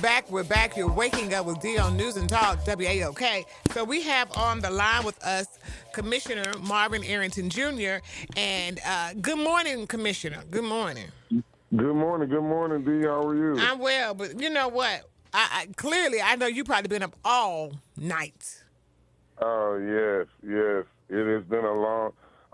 back. We're back. You're waking up with D on News and Talk, WAOK. So we have on the line with us Commissioner Marvin Arrington Jr. And good morning, Commissioner. Good morning. Good morning, Dee. How are you? I'm well, but you know what? Clearly, I know you probably been up all night. Oh yes. It has been a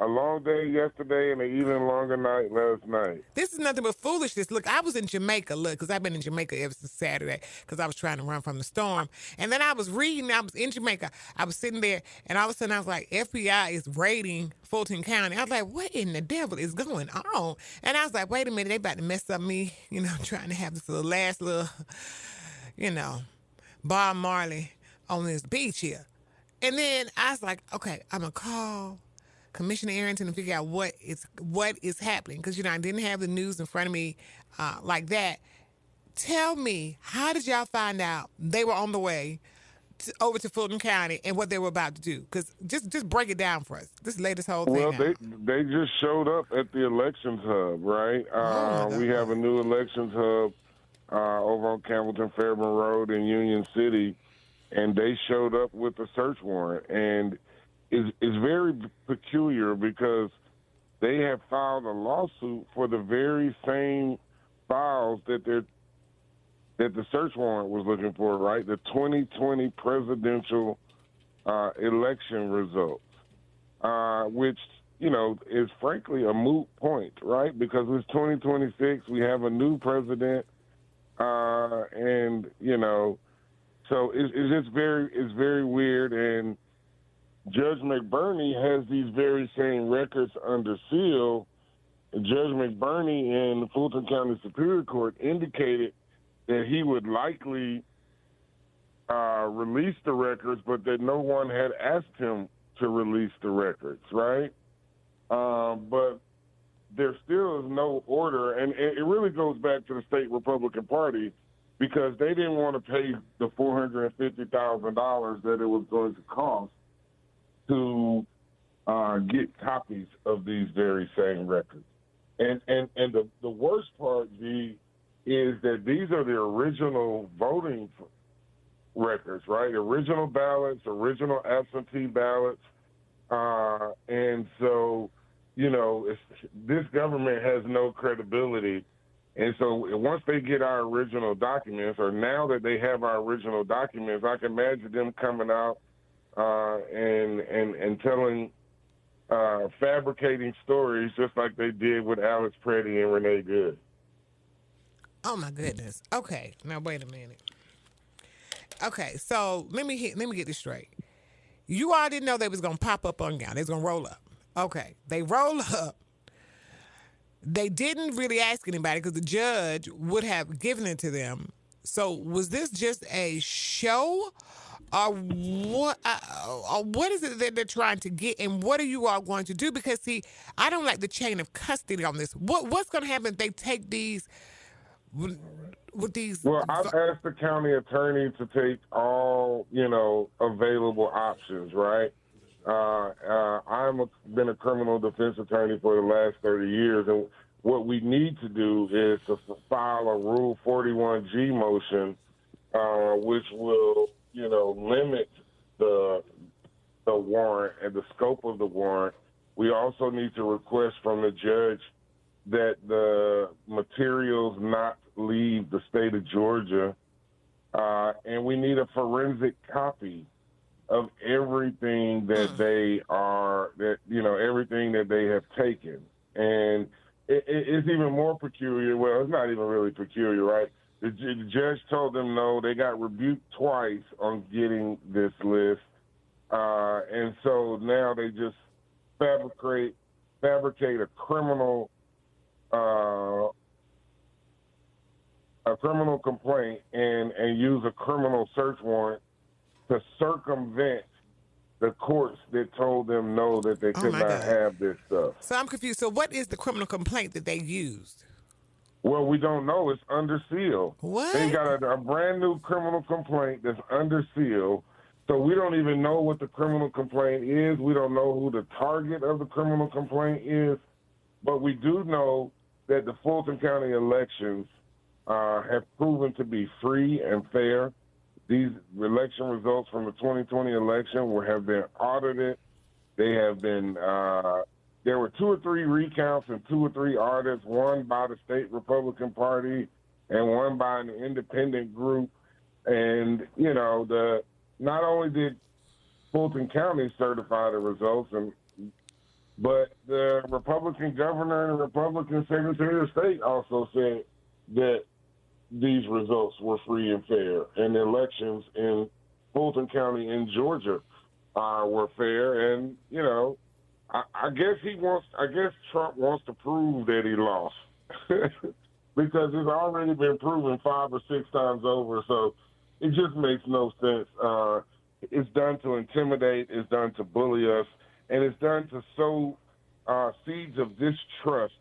long day yesterday and an even longer night last night. This is nothing but foolishness. Look, I was in Jamaica, because I've been in Jamaica ever since Saturday, because I was trying to run from the storm. And then I was reading, I was in Jamaica. I was sitting there, and all of a sudden I was like, FBI is raiding Fulton County. I was like, what in the devil is going on? And I was like, wait a minute, they about to mess up me, trying to have this last little, Bob Marley on this beach here. And then I was like, okay, I'm going to call Commissioner Arrington and figure out what is happening. Because, I didn't have the news in front of me like that. Tell me, how did y'all find out they were on the way over to Fulton County and what they were about to do? Because just break it down for us. Just lay this whole thing out. Well, they just showed up at the elections hub, right? We have a new elections hub over on Campbellton Fairburn Road in Union City, and they showed up with a search warrant. And it's very peculiar because they have filed a lawsuit for the very same files that the search warrant was looking for, right? The 2020 presidential election results, which, is frankly a moot point, right? Because it's 2026, we have a new president, and, so it's very weird. And Judge McBurney has these very same records under seal. Judge McBurney in the Fulton County Superior Court indicated that he would likely release the records, but that no one had asked him to release the records, right? But there still is no order, and it really goes back to the state Republican Party, because they didn't want to pay the $450,000 that it was going to cost to get copies of these very same records. And the worst part, G, is that these are the original voting records, right? Original ballots, original absentee ballots. And so, this government has no credibility. And so once they get our original documents, or now that they have our original documents, I can imagine them coming out and telling, fabricating stories just like they did with Alex Preddy and Renee Good. Oh my goodness. Okay, now wait a minute. Okay, so let me get this straight. You all didn't know they was gonna pop up on y'all. They was gonna roll up. Okay, they roll up. They didn't really ask anybody because the judge would have given it to them. So was this just a show, or what is it that they're trying to get, and what are you all going to do? Because see, I don't like the chain of custody on this. What's going to happen if they take these with these? Well, I've asked the county attorney to take all available options, right? I've been a criminal defense attorney for the last 30 years, and what we need to do is to file a Rule 41G motion, which will, limit the warrant and the scope of the warrant. We also need to request from the judge that the materials not leave the state of Georgia, and we need a forensic copy of everything that everything that they have taken. And it's even more peculiar. Well, it's not even really peculiar, right? The judge told them no. They got rebuked twice on getting this list. And so now they just fabricate a criminal complaint and use a criminal search warrant to circumvent the courts that told them no, that they could not have this stuff. So I'm confused. So what is the criminal complaint that they used? Well, we don't know. It's under seal. What? They got a brand new criminal complaint that's under seal. So we don't even know what the criminal complaint is. We don't know who the target of the criminal complaint is. But we do know that the Fulton County elections have proven to be free and fair. These election results from the 2020 election have been audited. They have been, there were 2 or 3 recounts and 2 or 3 audits, one by the state Republican Party and one by an independent group. And, not only did Fulton County certify the results, but the Republican governor and the Republican Secretary of State also said that these results were free and fair, and the elections in Fulton County in Georgia were fair. And I guess Trump wants to prove that he lost because it's already been proven 5 or 6 times over. So it just makes no sense. It's done to intimidate. It's done to bully us. And it's done to sow seeds of distrust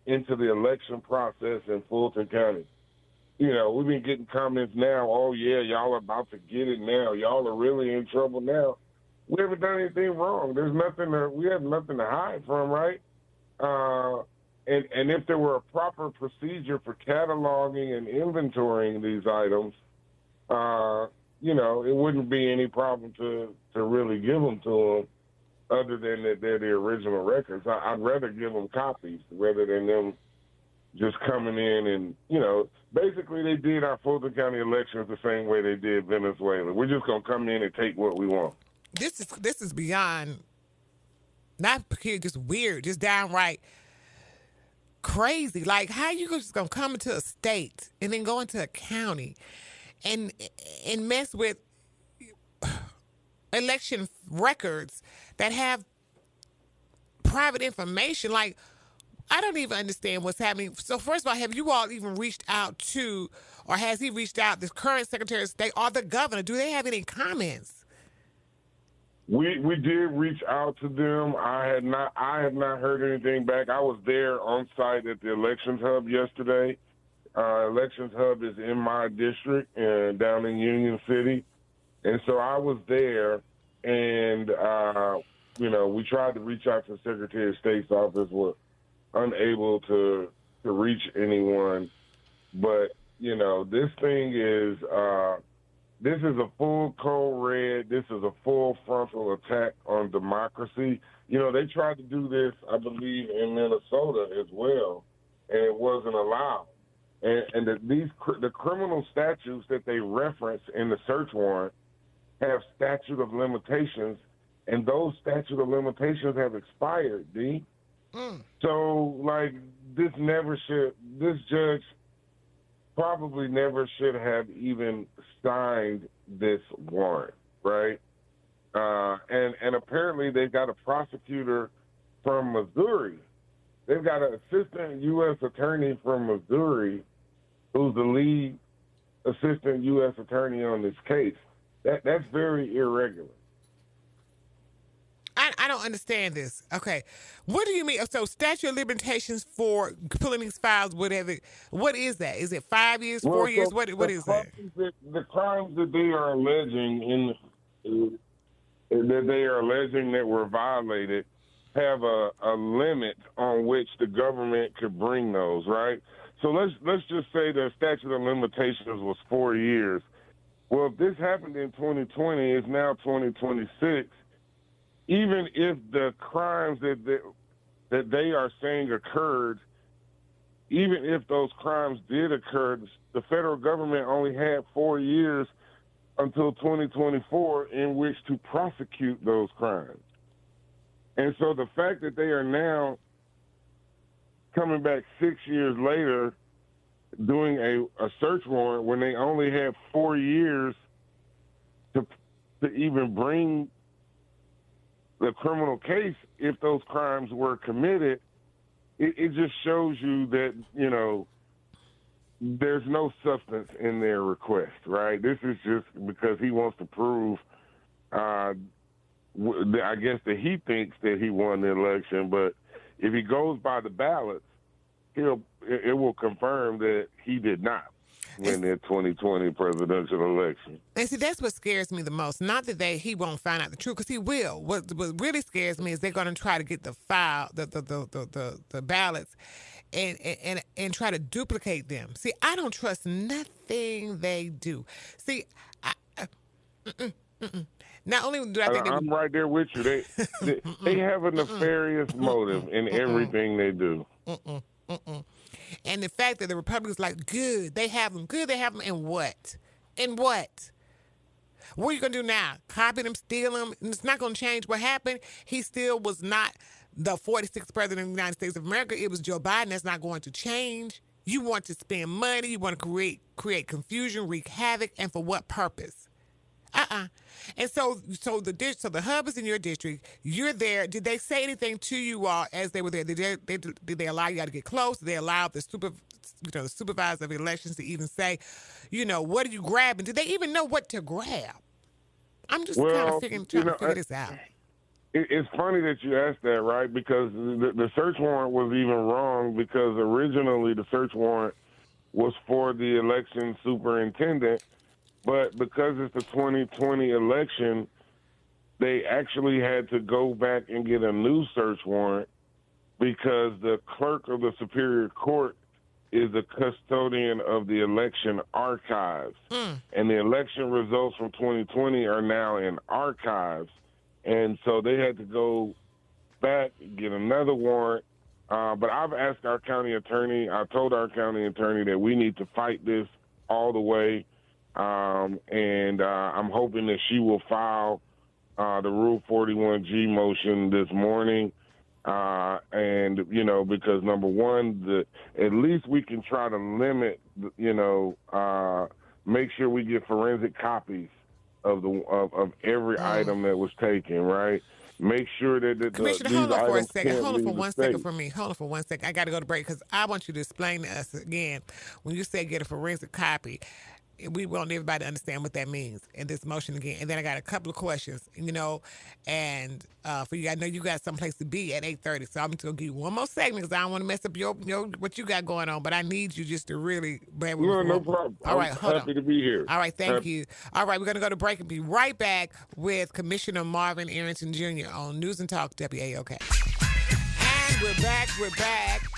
into the election process in Fulton County. We've been getting comments now, oh, yeah, y'all are about to get it now. Y'all are really in trouble now. We haven't done anything wrong. We have nothing to hide from, right? And if there were a proper procedure for cataloging and inventorying these items, it wouldn't be any problem to really give them to them other than that they're the original records. I'd rather give them copies rather than them just coming in and, basically they did our Fulton County elections the same way they did Venezuela. We're just going to come in and take what we want. This is beyond, not peculiar, just weird, just downright crazy. Like, how you just going to come into a state and then go into a county and mess with election records that have private information? Like, I don't even understand what's happening. So first of all, have you all even reached out to, or has he reached out, the current Secretary of State or the governor? Do they have any comments? We did reach out to them. I have not heard anything back. I was there on site at the Elections Hub yesterday. Elections Hub is in my district down in Union City. And so I was there, and, we tried to reach out to the Secretary of State's office, were unable to reach anyone. But, this thing is, this is a full code red. This is a full frontal attack on democracy. They tried to do this, I believe, in Minnesota as well, and it wasn't allowed. And the criminal statutes that they reference in the search warrant have statute of limitations, and those statute of limitations have expired, D. So, this judge probably never should have even signed this warrant, right? And apparently they've got a prosecutor from Missouri. They've got an assistant U.S. attorney from Missouri who's the lead assistant U.S. attorney on this case. That's very irregular. I don't understand this. Okay. What do you mean? So statute of limitations for pulling these files, whatever. What is that? Is it 5 years, 4 years? What is that? The crimes that they are alleging that were violated have a limit on which the government could bring those, right? So let's just say the statute of limitations was 4 years. Well, if this happened in 2020, it's now 2026. Even if the crimes that they are saying occurred, even if those crimes did occur, the federal government only had 4 years until 2024 in which to prosecute those crimes. And so the fact that they are now coming back 6 years later doing a search warrant when they only had 4 years to even bring the criminal case, if those crimes were committed, it just shows you that, there's no substance in their request, right? This is just because he wants to prove, I guess that he thinks that he won the election, but if he goes by the ballots, it will confirm that he did not win the 2020 presidential election. And see, that's what scares me the most. Not that he won't find out the truth, because he will. What really scares me is they're going to try to get the file, the ballots, and try to duplicate them. See, I don't trust nothing they do. See, not only do I think I'm right there with you. They have a nefarious motive in everything they do. and the fact that the Republicans like good, they have them, good, they have them, and what? And what? What are you going to do now? Copy them, steal them? It's not going to change what happened. He still was not the 46th president of the United States of America. It was Joe Biden. That's not going to change. You want to spend money. You want to create confusion, wreak havoc, and for what purpose? And so the hub is in your district. You're there. Did they say anything to you all as they were there? Did they allow you to get close? Did they allow the supervisor of elections to even say, what are you grabbing? Did they even know what to grab? I'm just kind of trying to figure this out. It's funny that you asked that, right? Because the search warrant was even wrong because originally the search warrant was for the election superintendent. But because it's the 2020 election, they actually had to go back and get a new search warrant because the clerk of the Superior Court is the custodian of the election archives. And the election results from 2020 are now in archives. And so they had to go back and get another warrant. But I've asked our county attorney, I told our county attorney that we need to fight this all the way. And I'm hoping that she will file the Rule 41G motion this morning. And, because number one, at least we can try to limit, make sure we get forensic copies of every item that was taken, right? Make sure that Commissioner, hold on for a second. Hold on for 1 second for me. Hold on for 1 second. I got to go to break because I want you to explain to us again when you say get a forensic copy. We want everybody to understand what that means in this motion again. And then I got a couple of questions, and for you, I know you got someplace to be at 8:30, so I'm just going to give you one more segment because I don't want to mess up your what you got going on, but I need you just to really bear with me. No problem. All right, hold on. Happy to be here. All right, thank you. All right, we're going to go to break and be right back with Commissioner Marvin Arrington Jr. on News and Talk WAOK. And we're back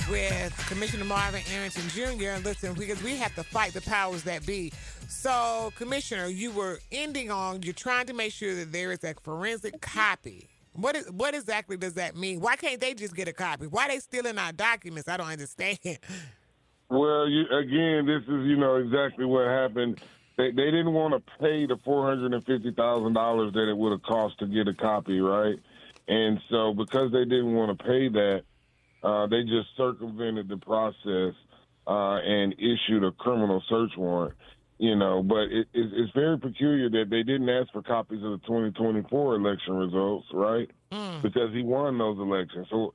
with Commissioner Marvin Arrington Jr. Listen, because we have to fight the powers that be. So, Commissioner, you were ending on, you're trying to make sure that there is a forensic copy. What exactly does that mean? Why can't they just get a copy? Why are they stealing our documents? I don't understand. Well, again, this is, exactly what happened. They didn't want to pay the $450,000 that it would have cost to get a copy, right? And so because they didn't want to pay that, they just circumvented the process and issued a criminal search warrant. But it's very peculiar that they didn't ask for copies of the 2024 election results, right? Because he won those elections. So,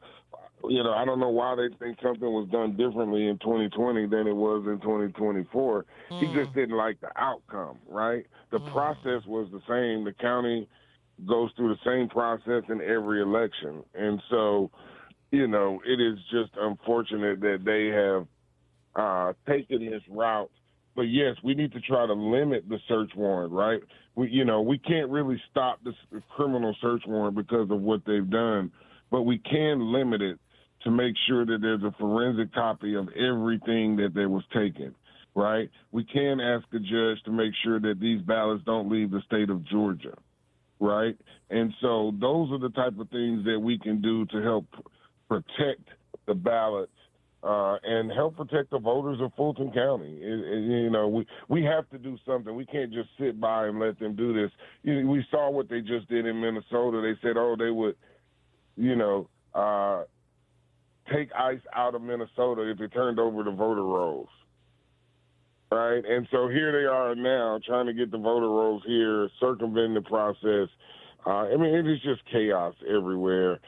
I don't know why they think something was done differently in 2020 than it was in 2024. He just didn't like the outcome, right? The process was the same. The county goes through the same process in every election. And so, it is just unfortunate that they have taken this route. But yes, we need to try to limit the search warrant, right? We can't really stop this criminal search warrant because of what they've done, but we can limit it to make sure that there's a forensic copy of everything that was taken, right? We can ask a judge to make sure that these ballots don't leave the state of Georgia, right? And so those are the type of things that we can do to help protect the ballots and help protect the voters of Fulton County. We have to do something. We can't just sit by and let them do this. We saw what they just did in Minnesota. They said, they would, take ICE out of Minnesota if it turned over the voter rolls. Right? And so here they are now trying to get the voter rolls here, circumventing the process. It is just chaos everywhere.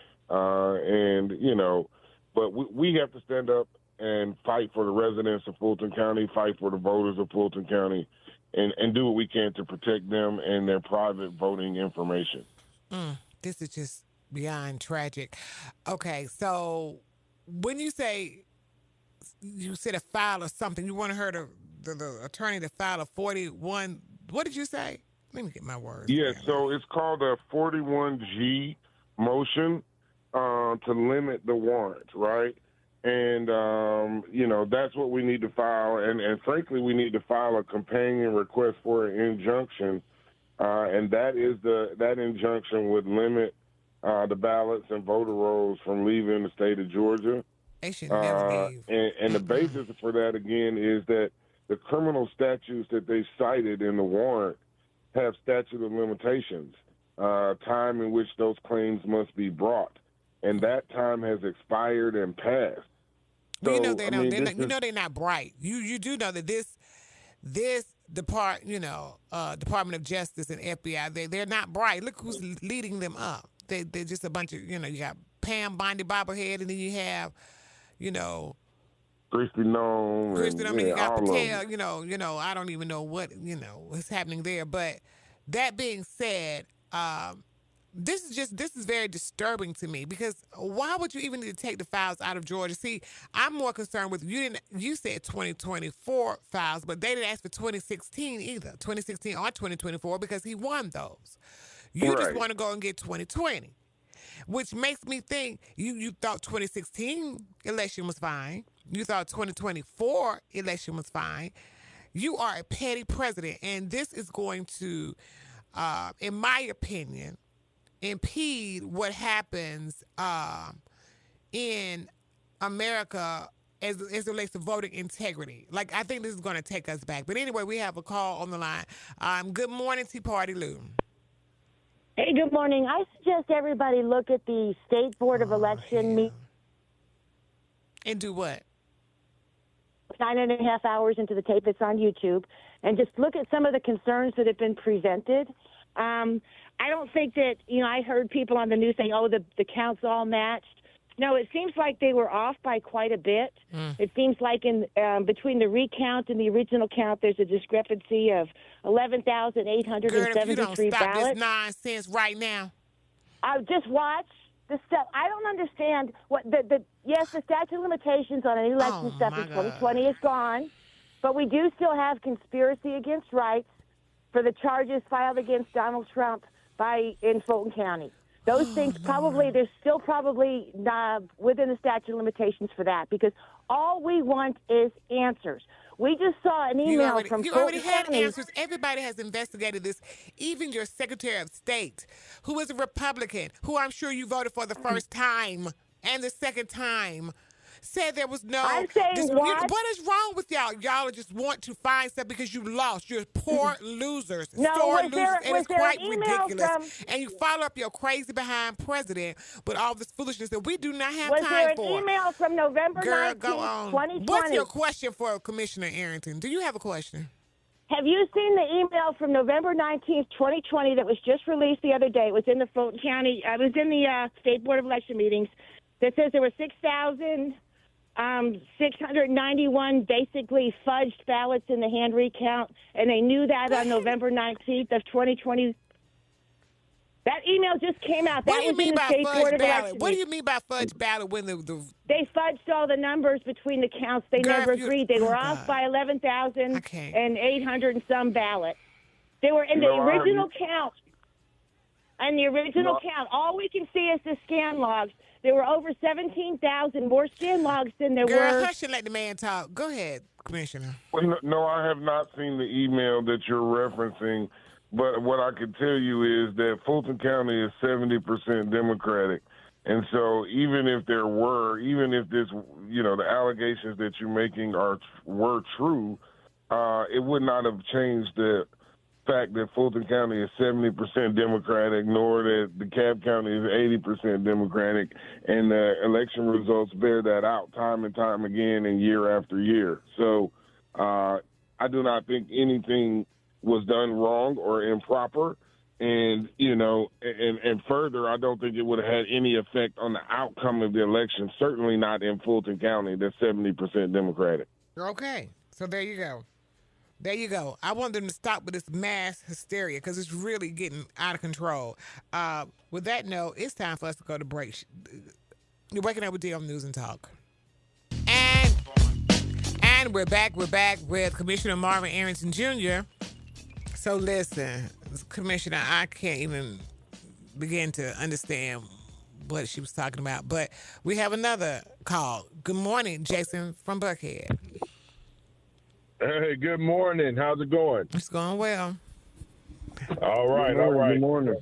But we have to stand up and fight for the residents of Fulton County, fight for the voters of Fulton County, and do what we can to protect them and their private voting information. This is just beyond tragic. Okay, so when you say you said a file or something, you want her to the attorney to file a 41. What did you say? Let me get my words. Yeah, so it's called a 41G motion to limit the warrant, right? And, that's what we need to file. And frankly, we need to file a companion request for an injunction. And that injunction would limit the ballots and voter rolls from leaving the state of Georgia. They should never leave. And the basis for that, again, is that the criminal statutes that they cited in the warrant have statute of limitations, time in which those claims must be brought. And that time has expired and passed. So, you know they're not bright. You do know that this Department of Justice and FBI, they're not bright. Look who's leading them up. They're just a bunch of, you got Pam Bondi Bobblehead, and then you have, Christy Nome. You got Patel. I don't even know what's happening there. But that being said, this is very disturbing to me, because why would you even need to take the files out of Georgia? See, I'm more concerned with you said 2024 files, but they didn't ask for 2016 either, 2016 or 2024, because he won those. You just want to go and get 2020, which makes me think you thought 2016 election was fine. You thought 2024 election was fine. You are a petty president, and this is going to, in my opinion, impede what happens in America as it relates to voting integrity. Like, I think this is going to take us back. But anyway, we have a call on the line. Good morning, Tea Party Lou. Hey, good morning. I suggest everybody look at the State Board of Election meeting. And do what? 9.5 hours into the tape. It's on YouTube. And just look at some of the concerns that have been presented. I don't think that, I heard people on the news saying, the counts all matched. No, it seems like they were off by quite a bit. It seems like in between the recount and the original count, there's a discrepancy of 11,873 ballots. Girl, if you don't stop this nonsense right now. Just watch the stuff. I don't understand what yes, the statute of limitations on any election stuff in 2020 is gone, but we do still have conspiracy against rights for the charges filed against Donald Trump in Fulton County. Those things they're still probably within the statute of limitations for that, because all we want is answers. We just saw an email from Fulton County. You already had answers. Everybody has investigated this. Even your Secretary of State, who is a Republican, who I'm sure you voted for the first time and the second time, said there was no. I'm saying what is wrong with y'all? Y'all just want to find stuff because you lost. You're poor losers, sore losers, and it's quite ridiculous. And you follow up your crazy behind president with all this foolishness that we do not have time for. Was there an email from November 19th, go on. 2020? What's your question for Commissioner Arrington? Do you have a question? Have you seen the email from November 19th, 2020 that was just released the other day? It was in the Fulton County. I was in the State Board of Election meetings that says there were 6,691 basically fudged ballots in the hand recount, and they knew that on November 19th of 2020. That email just came out. That was in the State Board of Election. What do you mean by fudge ballot? When they fudged all the numbers between the counts. They never agreed. They were off by 11,800 and some ballots. They were in the original count. And the original count, all we can see is the scan logs. There were over 17,000 more scan logs than there were. Girl, hush and let the man talk. Go ahead, Commissioner. Well, no, I have not seen the email that you're referencing, but what I can tell you is that Fulton County is 70% Democratic. And so even if this, the allegations that you're making were true, it would not have changed the fact that Fulton County is 70% Democratic, nor that DeKalb County is 80% Democratic, and the election results bear that out time and time again and year after year. So I do not think anything was done wrong or improper, and and further, I don't think it would have had any effect on the outcome of the election, certainly not in Fulton County that's 70% Democratic. Okay, so there you go. There you go. I want them to stop with this mass hysteria because it's really getting out of control. With that note, it's time for us to go to break. You're waking up with DL News and Talk. And we're back. We're back with Commissioner Marvin Arrington Jr. So listen, Commissioner, I can't even begin to understand what she was talking about. But we have another call. Good morning, Jason from Buckhead. Hey, good morning. How's it going? It's going well. All right, Good morning.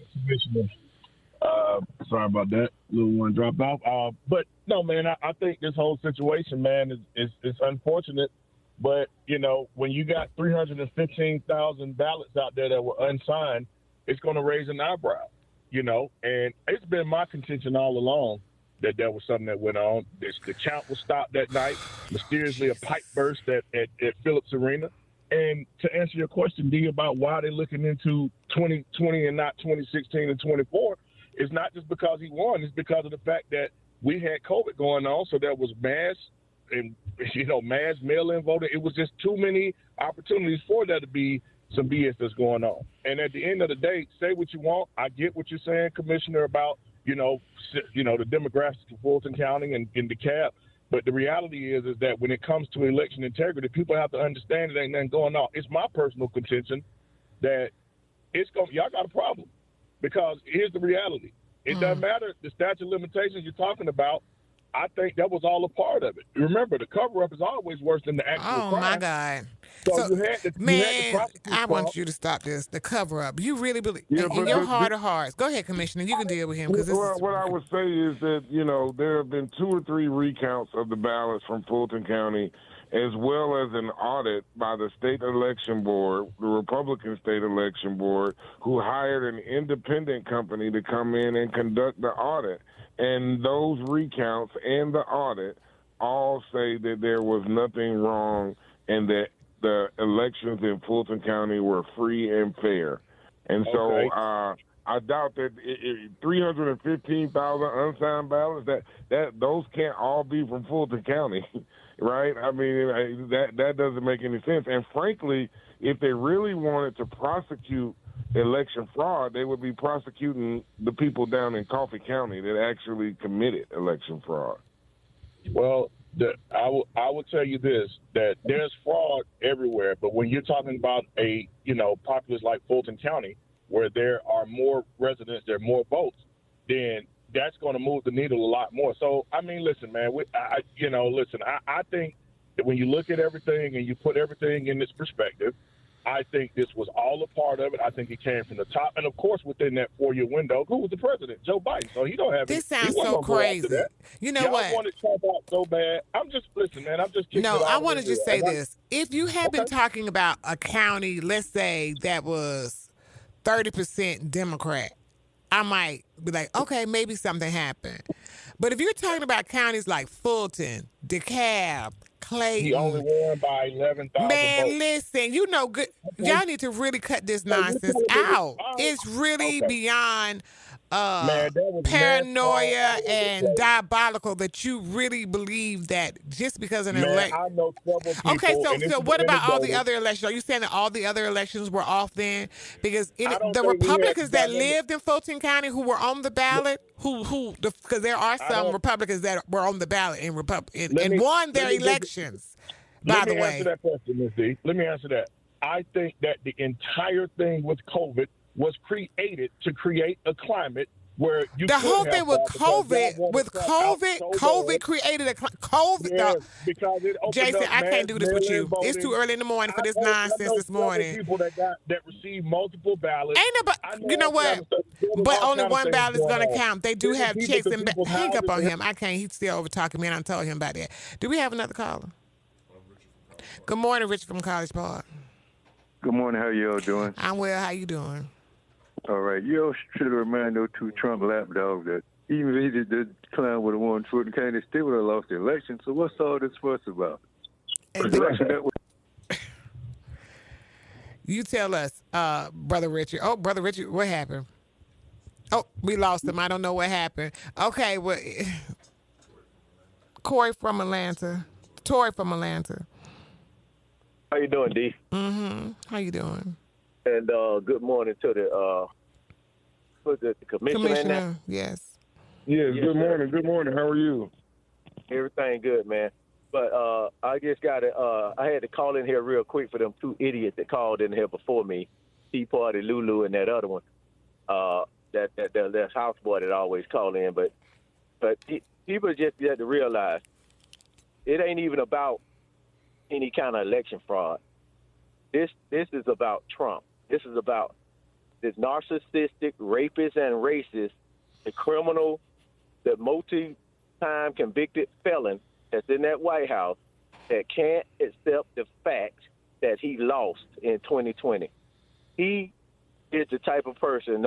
Sorry about that. Little one dropped off. But no, man, I think this whole situation, man, is unfortunate. But, you know, when you got 315,000 ballots out there that were unsigned, it's going to raise an eyebrow, you know. And it's been my contention all along that there was something that went on. The count was stopped that night. Mysteriously, a pipe burst at Phillips Arena. And to answer your question, Dee, about why they're looking into 2020 and not 2016 and 24, it's not just because he won. It's because of the fact that we had COVID going on, so there was mass mail-in voting. It was just too many opportunities for there to be some BS that's going on. And at the end of the day, say what you want. I get what you're saying, Commissioner, about the demographics of Fulton County and DeKalb. But the reality is that when it comes to election integrity, people have to understand it ain't nothing going on. It's my personal contention that y'all got a problem, because here's the reality. It doesn't matter the statute of limitations you're talking about. I think that was all a part of it. Remember, the cover-up is always worse than the actual crime. Oh, my God. So you had the I want you to stop this, the cover-up. You really believe, in your heart of hearts. Go ahead, Commissioner. You can deal with him. What I would say is that, there have been 2 or 3 recounts of the ballots from Fulton County, as well as an audit by the state election board, the Republican state election board, who hired an independent company to come in and conduct the audit. And those recounts and the audit all say that there was nothing wrong and that the elections in Fulton County were free and fair. And so I doubt that 315,000 unsigned ballots, that those can't all be from Fulton County, right? I mean, that doesn't make any sense. And frankly, if they really wanted to prosecute election fraud, they would be prosecuting the people down in Coffee County that actually committed election fraud. Well, I will tell you this, that there's fraud everywhere, but when you're talking about a populace like Fulton County, where there are more residents, there are more votes, then that's going to move the needle a lot more. So, I mean, listen, man, I think that when you look at everything and you put everything in this perspective, I think this was all a part of it. I think it came from the top. And, of course, within that 4-year window, who was the president? Joe Biden. So he don't have this sounds so crazy. You know what? Y'all want to talk about so bad. I'm just kicking it I out want to just say this. If you had been Okay. talking about a county, let's say, that was 30% Democrat, I might be like, okay, maybe something happened. But if you're talking about counties like Fulton, DeKalb, Clayton. He only won by 11,000 Man, votes. listen, good. Y'all need to really cut this nonsense out. It's really beyond Man, that was paranoia mad and diabolical that you really believe that just because an Man, election. I know several people. Okay, and this so is what about all the anecdotal. other elections? Are you saying that all the other elections were off then? Because I don't the think we had Republicans that dynamic- lived in Fulton County who were on the ballot, because there are some don't- Republicans that were on the ballot and me- won their let me- elections. By the Let me way, answer that question, Ms. D. Let me answer that. I think that the entire thing with COVID was created to create a climate where you the whole could thing have with fraud because y'all wanted to cut out COVID created a COVID. Yes, because it opened Jason, up I can't do this with mass you. mail-in It's too early in the morning for this I nonsense know this morning. People that received multiple ballots. Ain't nobody, you know what? But only one ballot is going to count. They do have checks and hang up on him. I can't. He's still over talking me, and I told him about that. Do we have another caller? Good morning, Richard from College Park. Good morning. How y'all doing? I'm well. How you doing? All right. Y'all should remind those 2 Trump lapdogs that even if the clown would have won Fulton County, they still would have lost the election. So what's all this fuss about? You tell us, Brother Richard. Oh, Brother Richard, what happened? Oh, we lost him. I don't know what happened. Okay, well, Tory from Atlanta. How you doing, D? Mm-hmm. How you doing? And good morning to the commissioner. In there? Yes. Yes, Yes, good sir. morning. Good morning. How are you? Everything good, man. But I just got to, I had to call in here real quick for them 2 idiots that called in here before me, Tea Party, Lulu, and that other one. That houseboy that always call in. But But people just have to realize it ain't even about any kind of election fraud. This is about Trump. This is about this narcissistic, rapist, and racist, the criminal, the multi-time convicted felon that's in that White House that can't accept the fact that he lost in 2020. He is the type of person,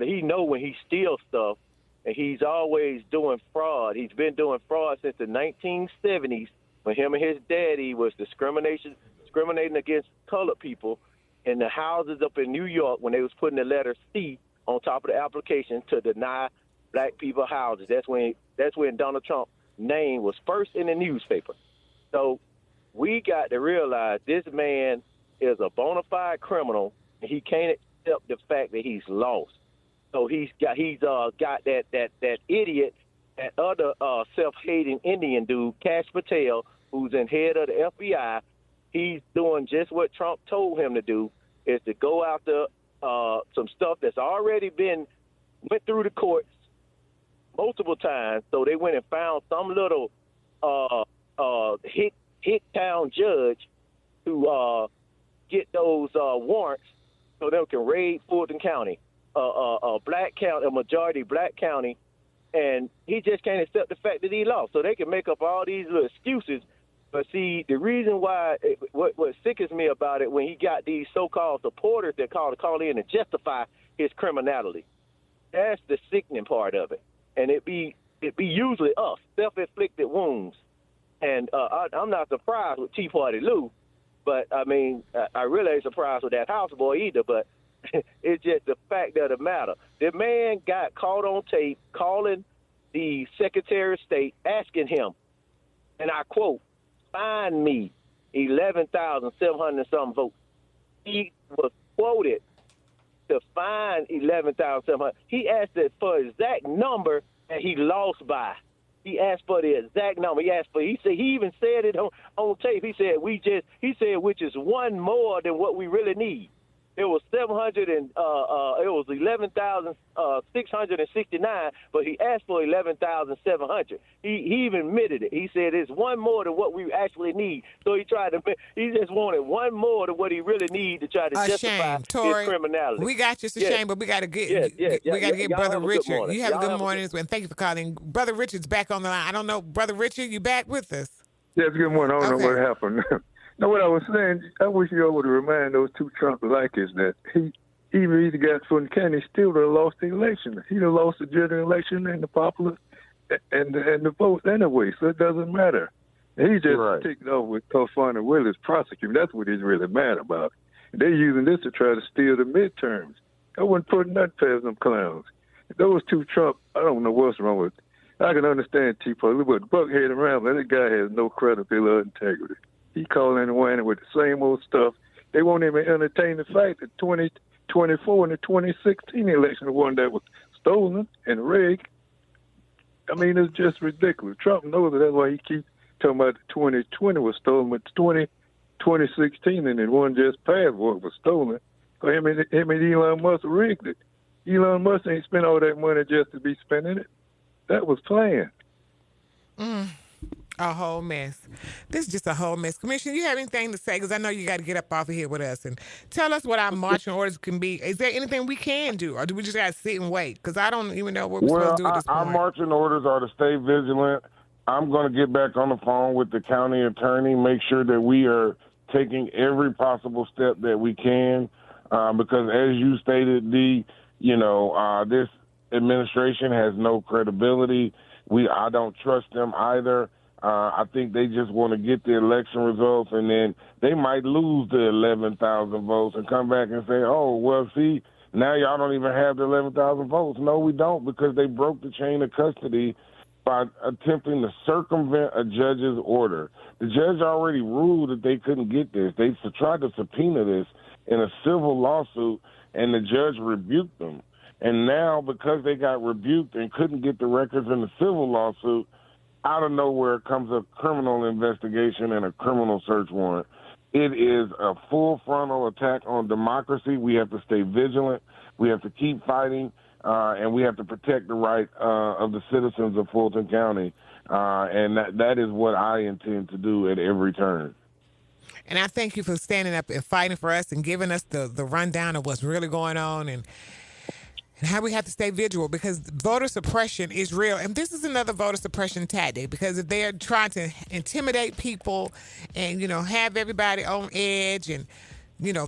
he know when he steals stuff, and he's always doing fraud. He's been doing fraud since the 1970s when him and his daddy was discriminating against colored people in the houses up in New York when they was putting the letter C on top of the application to deny black people houses. That's when Donald Trump's name was first in the newspaper. So we got to realize this man is a bona fide criminal, and he can't accept the fact that he's lost. So he's got that idiot, that other self-hating Indian dude, Kash Patel, who's in head of the FBI. He's doing just what Trump told him to do, is to go after some stuff that's already went through the courts multiple times. So they went and found some little hick town judge to get those warrants so they can raid Fulton County, a majority black county, and he just can't accept the fact that he lost. So they can make up all these little excuses. But see, the reason why, what sickens me about it, when he got these so-called supporters that call in to justify his criminality, that's the sickening part of it. And it be usually us, self-inflicted wounds. And I'm not surprised with Tea Party Lou, but I mean, I really ain't surprised with that houseboy either. But it's just the fact of the matter. The man got caught on tape calling the Secretary of State, asking him, and I quote, "Find me 11,700 some votes." He was quoted to find 11,700. He asked it for exact number and he lost by. He asked for the exact number. He even said it on tape. He said which is one more than what we really need. It was 11,669, but he asked for 11,700. He even admitted it. He said it's one more than what we actually need. So he just wanted one more than what he really need to try to justify his criminality. We got you, it's a shame, but we got to get Brother Richard. You have a good morning, and thank you for calling. Brother Richard's back on the line. I don't know, Brother Richard, you back with us? Yes, good morning. I don't know what happened. No, what I was saying, I wish you all would remind those two Trump likers that even if he got Fulton County, he still would have lost the election. He'd have lost the general election and the popular and the votes anyway, so it doesn't matter. And he just ticked off with Fulton and Willis prosecuting. That's what he's really mad about. They're using this to try to steal the midterms. I wouldn't put nothing past them clowns. Those two Trump, I don't know what's wrong with. I can understand Tea Party, but Buckhead around, but that guy has no credibility or integrity. He calling and whining with the same old stuff. They won't even entertain the fact that 2024 and the 2016 election, the one that was stolen and rigged. I mean, it's just ridiculous. Trump knows that. That's why he keeps talking about the 2020 was stolen, but 2016 and the one just passed was stolen. So him and Elon Musk rigged it. Elon Musk ain't spent all that money just to be spending it. That was planned. A whole mess. This is just a whole mess. Commissioner, you have anything to say? Because I know you got to get up off of here with us and tell us what our marching orders can be. Is there anything we can do, or do we just got to sit and wait? Because I don't even know what we're supposed to do at this point. Our marching orders are to stay vigilant. I'm going to get back on the phone with the county attorney, make sure that we are taking every possible step that we can, because as you stated, Dee, this administration has no credibility. I don't trust them either. I think they just want to get the election results, and then they might lose the 11,000 votes and come back and say, oh, well, see, now y'all don't even have the 11,000 votes. No, we don't, because they broke the chain of custody by attempting to circumvent a judge's order. The judge already ruled that they couldn't get this. They tried to subpoena this in a civil lawsuit, and the judge rebuked them. And now, because they got rebuked and couldn't get the records in the civil lawsuit, out of nowhere comes a criminal investigation and a criminal search warrant. It is a full-frontal attack on democracy. We have to stay vigilant. We have to keep fighting. and we have to protect the right of the citizens of Fulton County. And that is what I intend to do at every turn. And I thank you for standing up and fighting for us and giving us the rundown of what's really going on and how we have to stay vigilant, because voter suppression is real. And this is another voter suppression tactic, because if they're trying to intimidate people and, have everybody on edge and,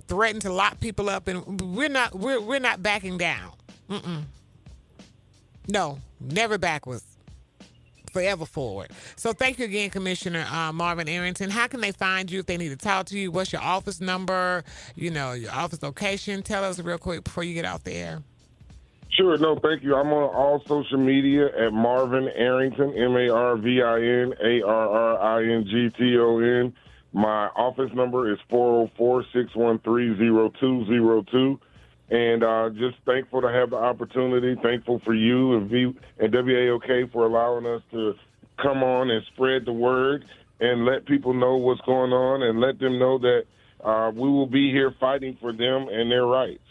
threaten to lock people up, and we're not backing down. No, never backwards. Forever forward. So thank you again, Commissioner Marvin Arrington. How can they find you if they need to talk to you? What's your office number? Your office location? Tell us real quick before you get out there. Sure. No, thank you. I'm on all social media at Marvin Arrington, MarvinArrington. My office number is 404-613-0202. And just thankful to have the opportunity, thankful for you and WAOK for allowing us to come on and spread the word and let people know what's going on and let them know that we will be here fighting for them and their rights.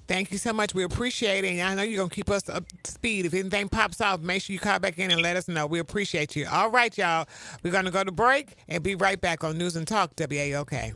Thank you so much. We appreciate it. And I know you're going to keep us up to speed. If anything pops off, make sure you call back in and let us know. We appreciate you. All right, y'all. We're going to go to break and be right back on News and Talk WAOK.